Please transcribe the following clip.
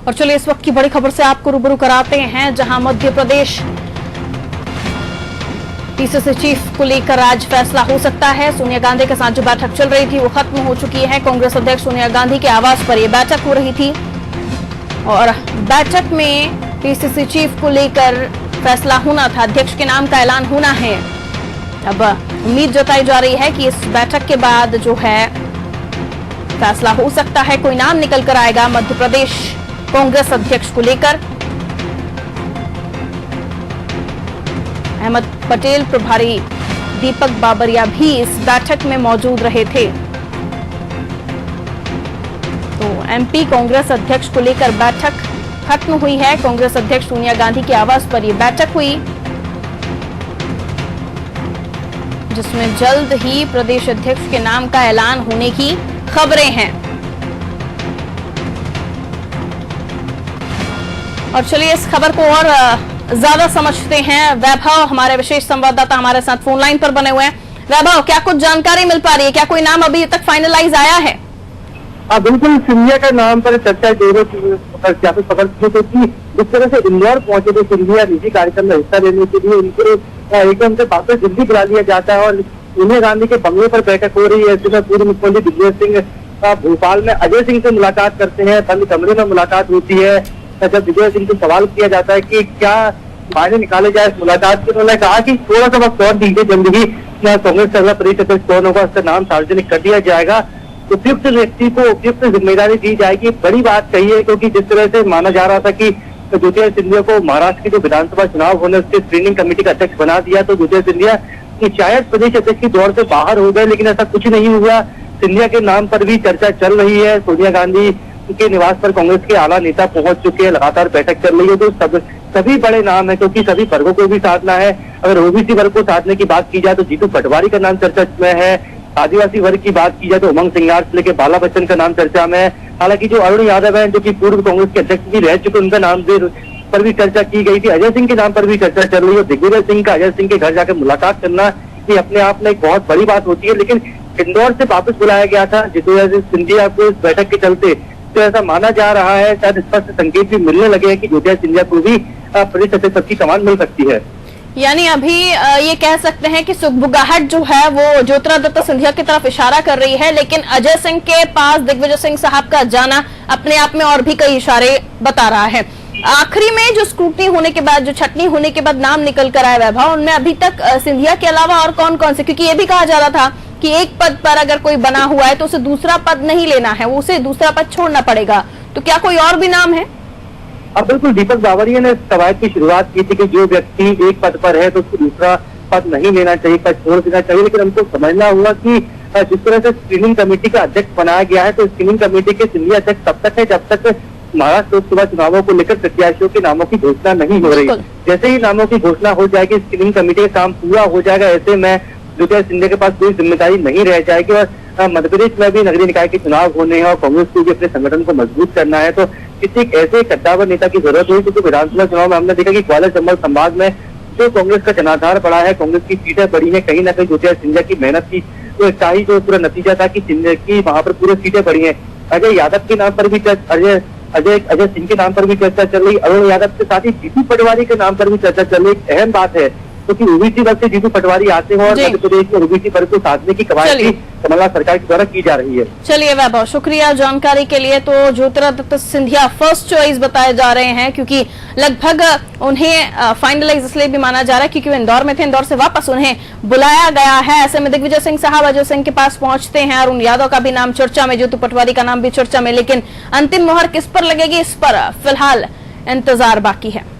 और चलिए इस वक्त की बड़ी खबर से आपको रूबरू कराते हैं, जहां मध्य प्रदेश पीसीसी चीफ को लेकर आज फैसला हो सकता है। सोनिया गांधी के साथ जो बैठक चल रही थी वो खत्म हो चुकी है। कांग्रेस अध्यक्ष सोनिया गांधी के आवास पर यह बैठक हो रही थी और बैठक में पीसीसी चीफ को लेकर फैसला होना था, अध्यक्ष के नाम का ऐलान होना है। अब उम्मीद जताई जा रही है कि इस बैठक के बाद जो है फैसला हो सकता है, कोई नाम निकल कर आएगा मध्य प्रदेश कांग्रेस अध्यक्ष को लेकर। अहमद पटेल प्रभारी दीपक बाबरिया भी इस बैठक में मौजूद रहे थे। तो एमपी कांग्रेस अध्यक्ष को लेकर बैठक खत्म हुई है। कांग्रेस अध्यक्ष सोनिया गांधी के आवास पर यह बैठक हुई, जिसमें जल्द ही प्रदेश अध्यक्ष के नाम का ऐलान होने की खबरें हैं। और चलिए इस खबर को और ज्यादा समझते हैं। वैभव हमारे विशेष संवाददाता हमारे साथ फोन लाइन पर बने हुए हैं। वैभव, क्या कुछ जानकारी मिल पा रही है? क्या कोई नाम अभी तक फाइनलाइज आया है? बिल्कुल, सिंधिया के नाम पर चर्चा जोरों से पकड़ थी, क्योंकि जिस तरह से इंदौर पहुंचे थे सिंधिया निजी कार्यक्रम में हिस्सा लेने के लिए, इनको एकदम से वापस दिल्ली बुला लिया जाता है और सोनिया गांधी के बंगले पर बैठक हो रही है। इसमें पूर्व मुख्यमंत्री दिग्विजय सिंह भोपाल में अजय सिंह से मुलाकात करते हैं, बंद कमरे में मुलाकात होती है। जब दिग्विजय सिंह से सवाल किया जाता है कि क्या मायने निकाले जाए इस मुलाकात के, उन्होंने कहा कि थोड़ा सा वक्त और दीजिए, जल्द ही कांग्रेस का अगला प्रदेश अध्यक्ष कौन होगा उसका नाम सार्वजनिक कर दिया जाएगा, उपयुक्त व्यक्ति को उपयुक्त जिम्मेदारी दी जाएगी। बड़ी बात कही है, क्योंकि जिस तरह से माना जा रहा था कि ज्योतिरादित्य सिंधिया को महाराष्ट्र के जो विधानसभा चुनाव होने उसके स्क्रीनिंग कमेटी का अध्यक्ष बना दिया, तो ज्योतिरादित्य सिंधिया शायद प्रदेश अध्यक्ष की दौड़ से बाहर हो गए, लेकिन ऐसा कुछ नहीं हुआ। सिंधिया के नाम पर भी चर्चा चल रही है। सोनिया गांधी के निवास पर कांग्रेस के आला नेता पहुंच चुके हैं, लगातार बैठक चल रही है। तो सभी बड़े नाम है, क्योंकि सभी वर्गों को भी साधना है। अगर ओबीसी वर्ग को साधने की बात की जाए तो जीतू पटवारी का नाम चर्चा में है। आदिवासी वर्ग की बात की जाए तो उमंग सिंगार से लेकर बाला बच्चन का नाम चर्चा में है। हालांकि जो अरुण यादव है, जो कि पूर्व कांग्रेस के अध्यक्ष भी रह चुके, उनका नाम पर भी चर्चा की गई थी। अजय सिंह के नाम पर भी चर्चा चल रही है। दिग्विजय सिंह का अजय सिंह के घर जाकर मुलाकात करना ये अपने आप में एक बहुत बड़ी बात होती है, लेकिन इंदौर से वापस बुलाया गया था ज्योतिरादित्य सिंधिया को इस बैठक के चलते। तो ऐसा माना जा रहा है, शायद स्पष्ट संकेत भी मिलने लगे हैं कि ज्योतिरादित्य सिंधिया को भी प्रदेश अध्यक्ष की कमान मिल सकती है। यानी अभी ये कह सकते हैं कि सुगबुगाहट जो है वो ज्योतिरादित्य सिंधिया की तरफ इशारा कर रही है, लेकिन अजय सिंह के पास दिग्विजय सिंह साहब का जाना अपने आप में और भी कई इशारे बता रहा है। आखिरी में जो स्क्रूटनी होने के बाद, जो छटनी होने के बाद नाम निकल कर आया वैभव, उनमें अभी तक सिंधिया के अलावा और कौन कौन से, क्योंकि ये भी कहा जा रहा था कि एक पद पर अगर कोई बना हुआ है तो उसे दूसरा पद नहीं लेना है, उसे दूसरा पद छोड़ना पड़ेगा, तो क्या कोई और भी नाम है? अब बिल्कुल, दीपक बाबरिया ने कवायद की शुरुआत की थी कि जो व्यक्ति एक पद पर है तो उसको दूसरा पद नहीं लेना चाहिए, पद छोड़ देना चाहिए। लेकिन हमको समझना हुआ कि जिस तरह से स्क्रीनिंग कमेटी का अध्यक्ष बनाया गया है, तो स्क्रीनिंग कमेटी के सिंधिया अध्यक्ष तब तक है जब तक महाराष्ट्र लोकसभा चुनावों को लेकर प्रत्याशियों के नामों की घोषणा नहीं हो रही। जैसे ही नामों की घोषणा हो जाएगी, स्क्रीनिंग कमेटी का काम पूरा हो जाएगा, ऐसे में ज्योतिरादित्य सिंधिया के पास कोई जिम्मेदारी नहीं रह जाएगी। और मध्य प्रदेश में भी नगरीय निकाय के चुनाव होने हैं और कांग्रेस को भी अपने संगठन को मजबूत करना है, तो किसी एक ऐसे कद्दावर नेता की जरूरत हुई। क्योंकि विधानसभा चुनाव में हमने देखा कि ग्वालियर चंबल संभाग में जो कांग्रेस का जनाधार पड़ा है, कांग्रेस की सीटें बढ़ी है, कहीं ना कहीं ज्योतिरादित्य सिंधिया की मेहनत की तो एक ही जो पूरा नतीजा था कि सिंधिया की वहां पर पूरी सीटें बढ़ी है। अजय यादव के नाम पर भी अजय सिंह के नाम पर भी चर्चा चल रही, अरुण यादव के साथ ही जीतू पटवारी के नाम पर भी चर्चा चल रही। एक अहम बात है, क्योंकि ओबीसी वर्ग से जीतू पटवारी आते हैं और मध्य प्रदेश में ओबीसी वर्ग को साधने की कवायद भी कमलनाथ सरकार के द्वारा की जा रही है। चलिए वैभव, शुक्रिया जानकारी के लिए। तो ज्योतिरादित्य सिंधिया फर्स्ट चॉइस बताए जा रहे हैं, क्योंकि लगभग उन्हें फाइनलाइज इसलिए भी माना जा रहा है क्योंकि वो इंदौर में थे, इंदौर से वापस उन्हें बुलाया गया है। ऐसे में दिग्विजय सिंह साहब अजय सिंह के पास पहुंचते हैं, अरुण यादव का भी नाम चर्चा में, जीतू पटवारी का नाम भी चर्चा में, लेकिन अंतिम मोहर किस पर लगेगी इस पर फिलहाल इंतजार बाकी है।